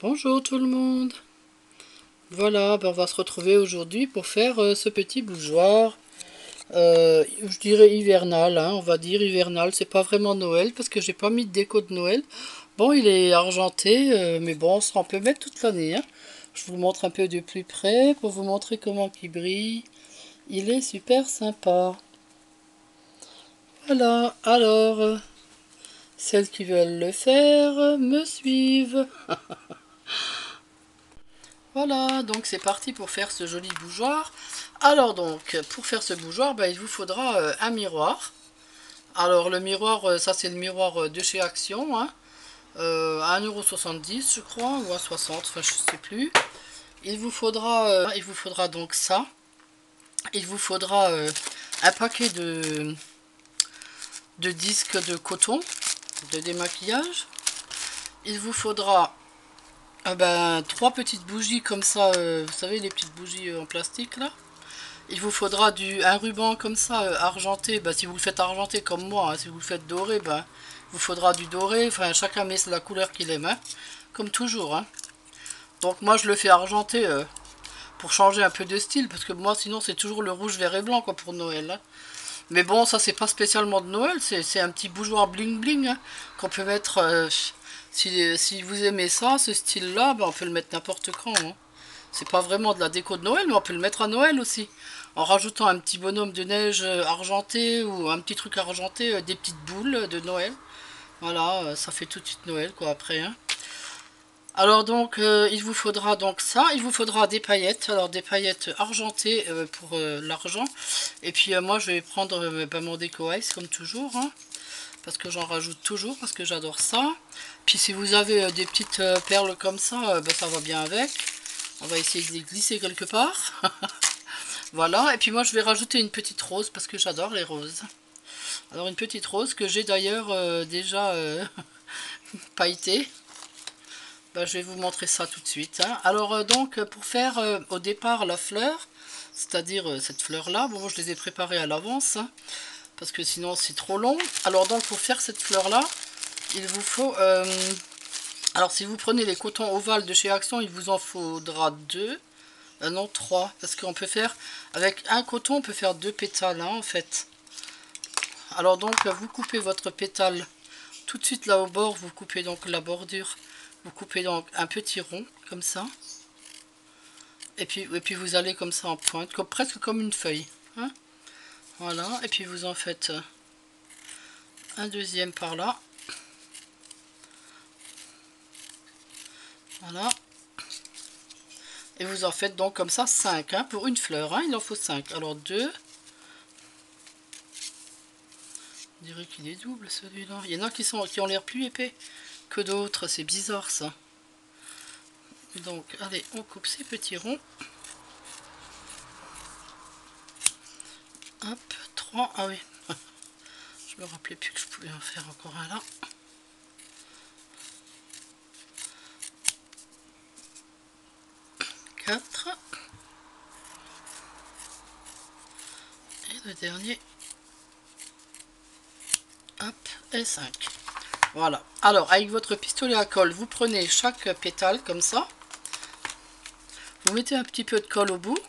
Bonjour tout le monde. Voilà, on va se retrouver aujourd'hui pour faire ce petit bougeoir. Je dirais hivernal, hein, on va dire hivernal. C'est pas vraiment Noël parce que j'ai pas mis de déco de Noël. Bon, il est argenté, mais bon, ça on peut mettre toute l'année, hein. Je vous montre un peu de plus près pour vous montrer comment il brille. Il est super sympa. Voilà, alors, celles qui veulent le faire me suivent. Voilà, donc c'est parti pour faire ce joli bougeoir. Alors donc, pour faire ce bougeoir, il vous faudra un miroir. Alors le miroir, ça c'est le miroir de chez Action, hein, à 1,70 € je crois, ou à 60, enfin je sais plus. Il vous faudra donc ça. Il vous faudra un paquet de disques de coton, de démaquillage. Il vous faudra trois petites bougies comme ça, vous savez les petites bougies en plastique là. Il vous faudra un ruban comme ça, argenté. Si vous le faites argenté comme moi, hein, si vous le faites doré, il vous faudra du doré. Enfin, chacun met la couleur qu'il aime, hein, comme toujours, hein. Donc moi, je le fais argenté pour changer un peu de style, parce que moi, sinon, c'est toujours le rouge, vert et blanc quoi, pour Noël, hein. Mais bon, ça, c'est pas spécialement de Noël, c'est un petit bougeoir bling-bling, hein, qu'on peut mettre... si vous aimez ça, ce style-là, on peut le mettre n'importe quand, hein. C'est pas vraiment de la déco de Noël, mais on peut le mettre à Noël aussi. En rajoutant un petit bonhomme de neige argenté ou un petit truc argenté, des petites boules de Noël. Voilà, ça fait tout de suite Noël quoi après, hein. Alors donc, il vous faudra donc ça. Il vous faudra des paillettes. Alors des paillettes argentées pour l'argent. Et puis moi je vais prendre mon déco ice comme toujours, hein, parce que j'en rajoute toujours, parce que j'adore ça. Puis si vous avez des petites perles comme ça, ça va bien avec. On va essayer de les glisser quelque part. Voilà, et puis moi je vais rajouter une petite rose parce que j'adore les roses. Alors une petite rose que j'ai d'ailleurs déjà pailletée. Je vais vous montrer ça tout de suite, hein. Alors donc pour faire au départ la fleur, c'est-à-dire cette fleur là, bon moi je les ai préparées à l'avance, hein, parce que sinon c'est trop long. Alors donc pour faire cette fleur là, il vous faut... alors si vous prenez les cotons ovales de chez Action, il vous en faudra deux. Non, trois, parce qu'on peut faire, avec un coton, on peut faire deux pétales, hein, en fait. Alors donc, vous coupez votre pétale tout de suite là au bord, vous coupez donc la bordure, vous coupez donc un petit rond, comme ça. Et puis vous allez comme ça en pointe, presque comme une feuille, hein. Voilà, et puis vous en faites un deuxième par là. Voilà. Et vous en faites donc comme ça 5, hein, pour une fleur, hein, il en faut 5. Alors 2. On dirait qu'il est double celui-là. Il y en a qui ont l'air plus épais que d'autres, c'est bizarre ça. Donc allez, on coupe ces petits ronds. Hop, 3, ah oui. Je me rappelais plus que je pouvais en faire encore un là. 4. Et le dernier. Hop, et 5. Voilà. Alors, avec votre pistolet à colle, vous prenez chaque pétale comme ça. Vous mettez un petit peu de colle au bout.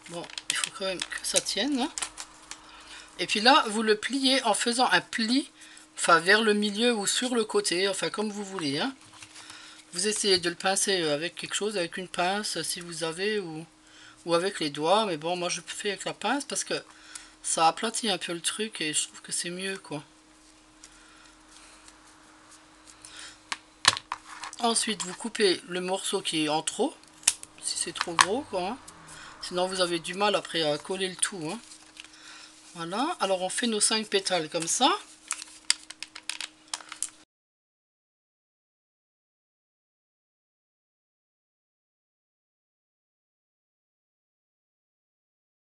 Bon, il faut quand même que ça tienne, hein. Et puis là, vous le pliez en faisant un pli, enfin vers le milieu ou sur le côté, enfin comme vous voulez, hein. Vous essayez de le pincer avec quelque chose, avec une pince si vous avez, ou avec les doigts. Mais bon, moi je fais avec la pince parce que ça aplatit un peu le truc et je trouve que c'est mieux, quoi. Ensuite, vous coupez le morceau qui est en trop, si c'est trop gros, quoi, hein. Sinon vous avez du mal après à coller le tout, hein. Voilà, alors on fait nos 5 pétales comme ça.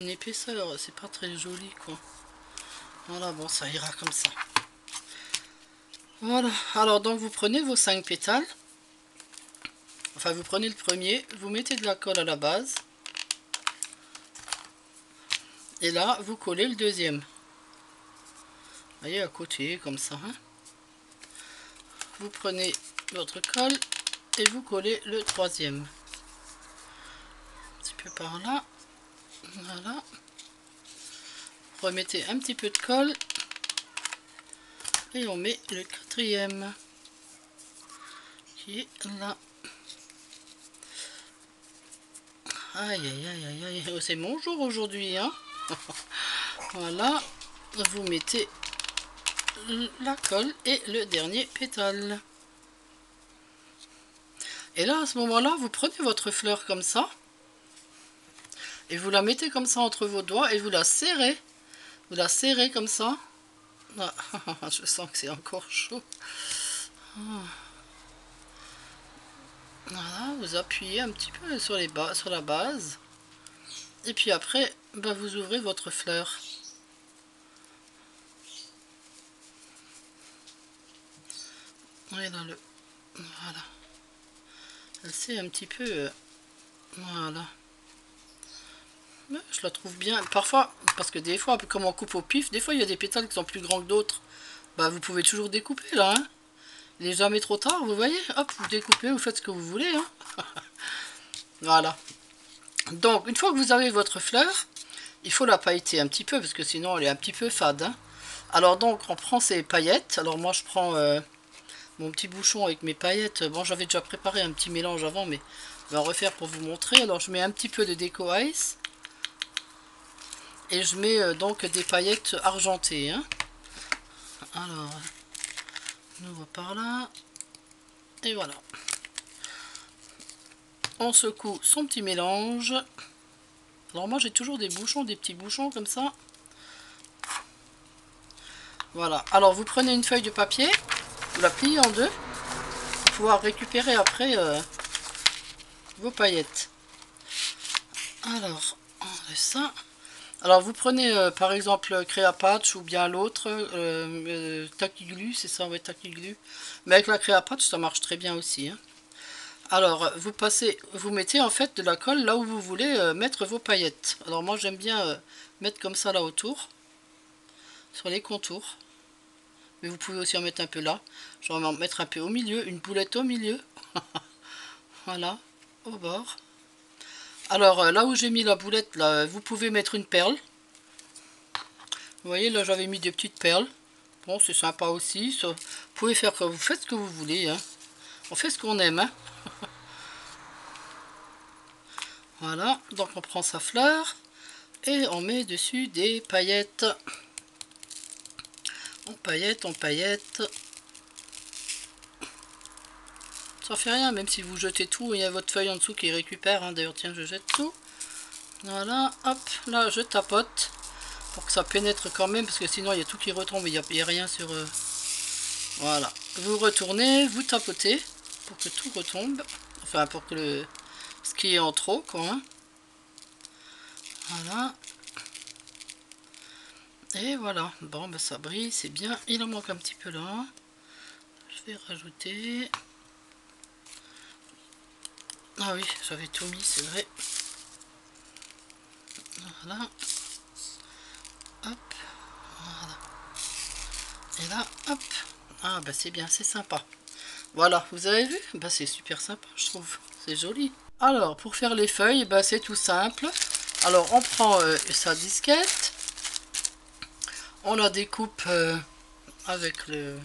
Une épaisseur, c'est pas très joli, quoi. Voilà, bon, ça ira comme ça. Voilà, alors donc vous prenez vos 5 pétales. Enfin, vous prenez le premier, vous mettez de la colle à la base. Et là, vous collez le deuxième. Vous voyez, à côté, comme ça, hein. Vous prenez votre colle et vous collez le troisième. Un petit peu par là. Voilà. Remettez un petit peu de colle et on met le quatrième qui est là. Aïe aïe aïe aïe aïe, oh, c'est mon jour aujourd'hui, hein. Voilà, vous mettez la colle et le dernier pétale. Et là, à ce moment-là, vous prenez votre fleur comme ça et vous la mettez comme ça entre vos doigts et vous la serrez. Vous la serrez comme ça. Ah, je sens que c'est encore chaud. Voilà, vous appuyez un petit peu sur la base. Et puis après, ben, vous ouvrez votre fleur. Et là, voilà. Elle s'est un petit peu... voilà. Mais je la trouve bien. Parfois, parce que des fois, comme on coupe au pif, des fois il y a des pétales qui sont plus grands que d'autres. Bah, vous pouvez toujours découper là. Hein. Il n'est jamais trop tard, vous voyez. Hop, vous découpez, vous faites ce que vous voulez. Hein. Voilà. Donc, une fois que vous avez votre fleur, il faut la pailleter un petit peu parce que sinon elle est un petit peu fade. Hein. Alors donc, on prend ces paillettes. Alors moi, je prends mon petit bouchon avec mes paillettes. Bon, j'avais déjà préparé un petit mélange avant, mais je vais en refaire pour vous montrer. Alors, je mets un petit peu de déco ice. Et je mets donc des paillettes argentées. Hein. Alors, on ouvre par là. Et voilà. On secoue son petit mélange. Alors moi j'ai toujours des bouchons, des petits bouchons comme ça. Voilà. Alors vous prenez une feuille de papier, vous la pliez en deux pour pouvoir récupérer après vos paillettes. Alors, on a ça. Alors vous prenez par exemple Créapatch ou bien l'autre Tacky Glue, c'est ça, ouais, Tacky Glue. Mais avec la Créapatch ça marche très bien aussi. Hein. Alors vous mettez en fait de la colle là où vous voulez mettre vos paillettes. Alors moi j'aime bien mettre comme ça là autour, sur les contours. Mais vous pouvez aussi en mettre un peu là. Je vais en mettre un peu au milieu, une boulette au milieu. Voilà, au bord. Alors là où j'ai mis la boulette, là, vous pouvez mettre une perle. Vous voyez, là j'avais mis des petites perles. Bon, c'est sympa aussi. Ça, vous pouvez faire que vous faites ce que vous voulez. Hein. On fait ce qu'on aime. Hein. Voilà, donc on prend sa fleur et on met dessus des paillettes. On paillette, on paillette. Ça fait rien, même si vous jetez tout, il y a votre feuille en dessous qui récupère. Hein. D'ailleurs, tiens, je jette tout. Voilà, hop, là je tapote pour que ça pénètre quand même, parce que sinon il y a tout qui retombe, il n'y a rien sur... Voilà, vous retournez, vous tapotez pour que tout retombe. Enfin, pour que ce qui est en trop, quoi. Hein. Voilà. Et voilà. Bon, ben ça brille, c'est bien. Il en manque un petit peu là. Je vais rajouter. Ah oui, j'avais tout mis, c'est vrai. Voilà. Hop. Voilà. Et là, hop. Ah, bah c'est bien, c'est sympa. Voilà, vous avez vu? Bah c'est super sympa, je trouve. C'est joli. Alors, pour faire les feuilles, bah c'est tout simple. Alors, on prend sa disquette. On la découpe avec le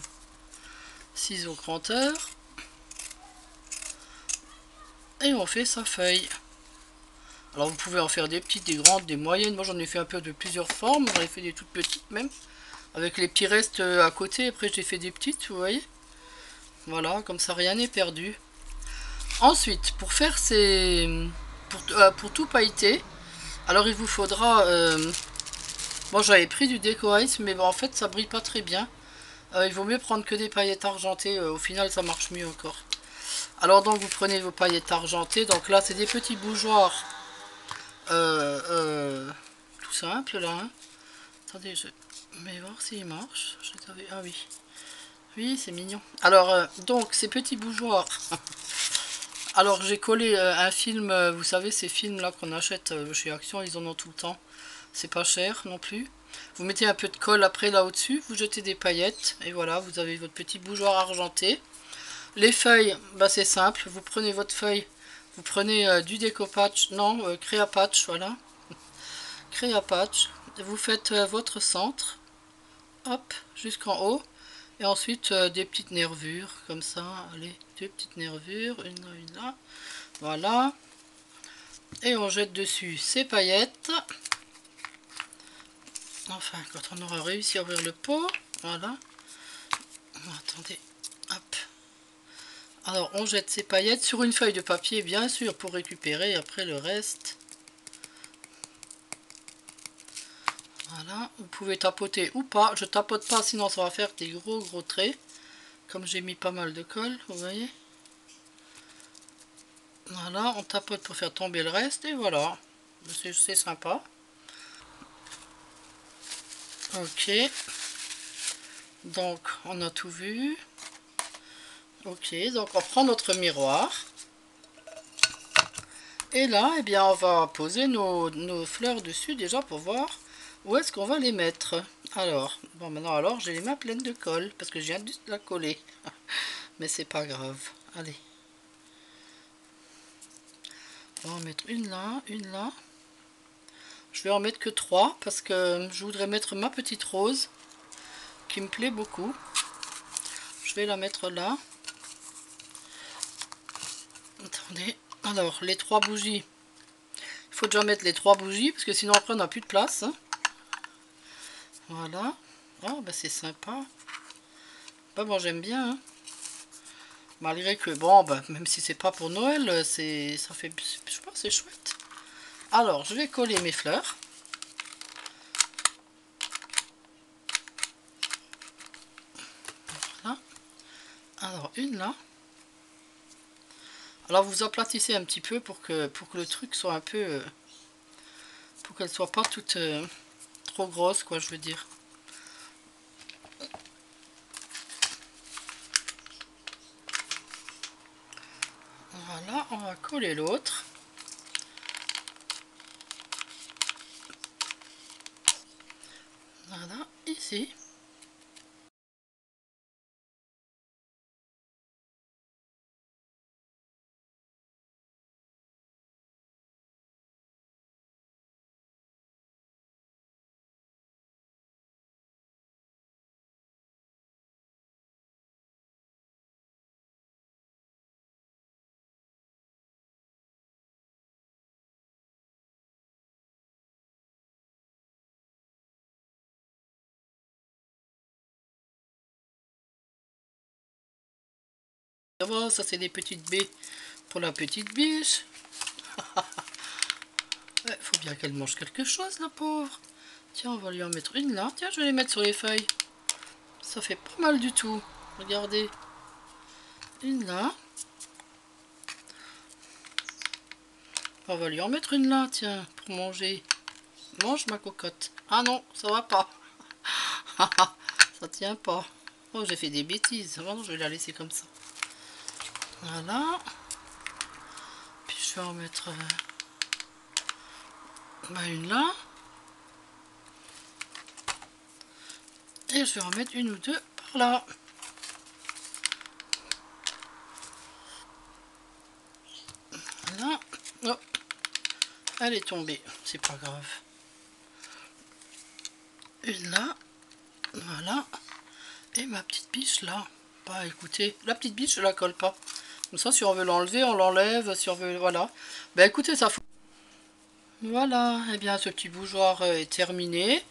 ciseau cranteur. Et on fait sa feuille. Alors, vous pouvez en faire des petites, des grandes, des moyennes. Moi, j'en ai fait un peu de plusieurs formes. J'en ai fait des toutes petites même. Avec les petits restes à côté. Après, j'ai fait des petites, vous voyez. Voilà, comme ça, rien n'est perdu. Ensuite, pour faire ces... Pour tout pailleter, alors il vous faudra... Bon, j'avais pris du déco ice, mais bon, en fait, ça brille pas très bien. Il vaut mieux prendre que des paillettes argentées. Au final, ça marche mieux encore. Alors, donc, vous prenez vos paillettes argentées. Donc là, c'est des petits bougeoirs. Tout simple, là. Hein. Attendez, je vais voir s'il marche. Ah oui. Oui, c'est mignon. Alors, donc, ces petits bougeoirs... Alors j'ai collé un film, vous savez ces films là qu'on achète chez Action, ils en ont tout le temps. C'est pas cher non plus. Vous mettez un peu de colle après là au-dessus, vous jetez des paillettes et voilà, vous avez votre petit bougeoir argenté. Les feuilles, bah c'est simple, vous prenez votre feuille, vous prenez du découpage, non, Créapatch, voilà, Créapatch, vous faites votre centre, hop, jusqu'en haut, et ensuite des petites nervures, comme ça, allez, deux petites nervures, une là, voilà, et on jette dessus ces paillettes, enfin, quand on aura réussi à ouvrir le pot, voilà, attendez, hop. Alors on jette ces paillettes sur une feuille de papier bien sûr pour récupérer après le reste. Voilà, vous pouvez tapoter ou pas. Je tapote pas sinon ça va faire des gros traits. Comme j'ai mis pas mal de colle, vous voyez. Voilà, on tapote pour faire tomber le reste et voilà. C'est sympa. Ok. Donc on a tout vu. Ok, donc on prend notre miroir. Et là, eh bien, on va poser nos fleurs dessus déjà pour voir où est-ce qu'on va les mettre. Alors, bon, maintenant, alors, j'ai les mains pleines de colle parce que je viens juste de la coller. Mais c'est pas grave. Allez. On va en mettre une là, une là. Je vais en mettre que 3 parce que je voudrais mettre ma petite rose qui me plaît beaucoup. Je vais la mettre là. Attendez. Alors, les 3 bougies. Il faut déjà mettre les 3 bougies parce que sinon après on n'a plus de place. Voilà. Oh, bah c'est sympa. Bah bon, j'aime bien. Hein. Malgré que, bon, bah, même si c'est pas pour Noël, ça fait, je sais pas, c'est chouette. Alors, je vais coller mes fleurs. Voilà. Alors, une là. Alors, vous aplatissez un petit peu pour que le truc soit un peu... pour qu'elle soit pas toute trop grosse, quoi, je veux dire. Voilà, on va coller l'autre. Voilà, ici. Ça va, ça c'est des petites baies pour la petite biche. Ouais, faut bien qu'elle mange quelque chose, la pauvre. Tiens, on va lui en mettre une là. Tiens, je vais les mettre sur les feuilles. Ça fait pas mal du tout. Regardez. Une là. On va lui en mettre une là, tiens, pour manger. Mange ma cocotte. Ah non, ça va pas. Ça tient pas. Oh, j'ai fait des bêtises. Bon, je vais la laisser comme ça. Voilà. Puis je vais en mettre une là. Et je vais en mettre une ou deux par là. Voilà. Oh, elle est tombée. C'est pas grave. Une là. Voilà. Et ma petite biche là. Bah écoutez, la petite biche je la colle pas. Comme ça, si on veut l'enlever, on l'enlève. Si on veut, voilà. Bah écoutez, ça. Voilà, et bien ce petit bougeoir est terminé.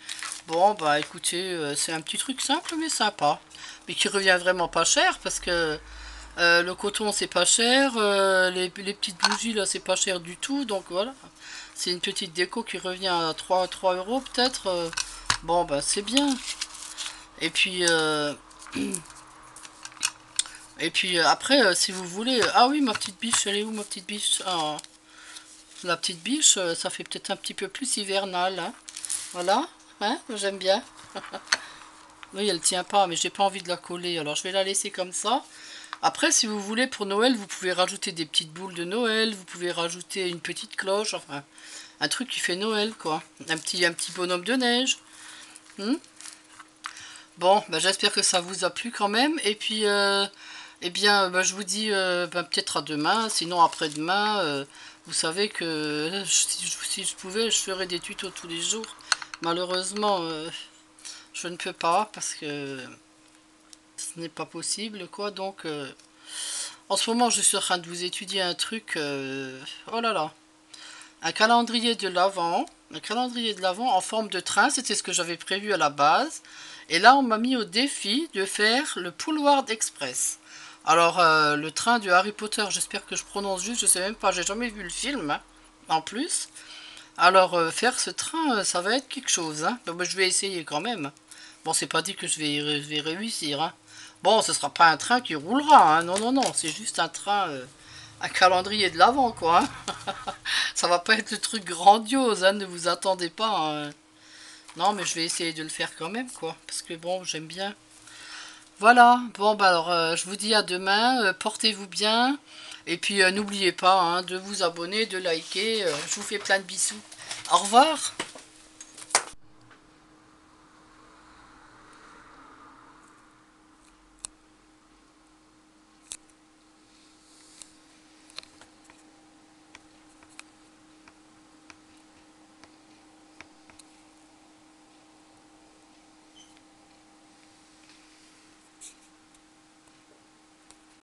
Bon, bah écoutez, c'est un petit truc simple mais sympa. Mais qui revient vraiment pas cher parce que le coton c'est pas cher, les petites bougies là c'est pas cher du tout. Donc voilà, c'est une petite déco qui revient à 3 € peut-être. Bon, bah c'est bien. Et puis, après, si vous voulez... Ah oui, ma petite biche, elle est où ma petite biche? Ah, la petite biche, ça fait peut-être un petit peu plus hivernal. Hein. Voilà, hein, j'aime bien. Oui, elle tient pas, mais j'ai pas envie de la coller, alors je vais la laisser comme ça. Après, si vous voulez, pour Noël, vous pouvez rajouter des petites boules de Noël, vous pouvez rajouter une petite cloche, enfin, un truc qui fait Noël, quoi. Un petit bonhomme de neige. Bon, bah, j'espère que ça vous a plu quand même, et puis Eh bien, bah, je vous dis bah, peut-être à demain, sinon après-demain. Vous savez que si je pouvais, je ferais des tutos tous les jours. Malheureusement, je ne peux pas parce que ce n'est pas possible, quoi. Donc, en ce moment, je suis en train de vous étudier un truc. Oh là là, un calendrier de l'Avent. Un calendrier de l'Avent en forme de train, c'était ce que j'avais prévu à la base. Et là, on m'a mis au défi de faire le Poulward Express. Alors, le train du Harry Potter, j'espère que je prononce juste, je sais même pas, j'ai jamais vu le film, hein, en plus. Alors, faire ce train, ça va être quelque chose, hein. Ben, je vais essayer quand même. Bon, c'est pas dit que je vais réussir, hein. Bon, ce sera pas un train qui roulera, hein. Non, non, non, c'est juste un train, un calendrier de l'Avent, quoi, hein. Ça va pas être le truc grandiose, hein, ne vous attendez pas, hein. Non, mais je vais essayer de le faire quand même, quoi. Parce que bon, j'aime bien. Voilà, bon, bah alors, je vous dis à demain. Portez-vous bien. Et puis, n'oubliez pas hein, de vous abonner, de liker. Je vous fais plein de bisous. Au revoir.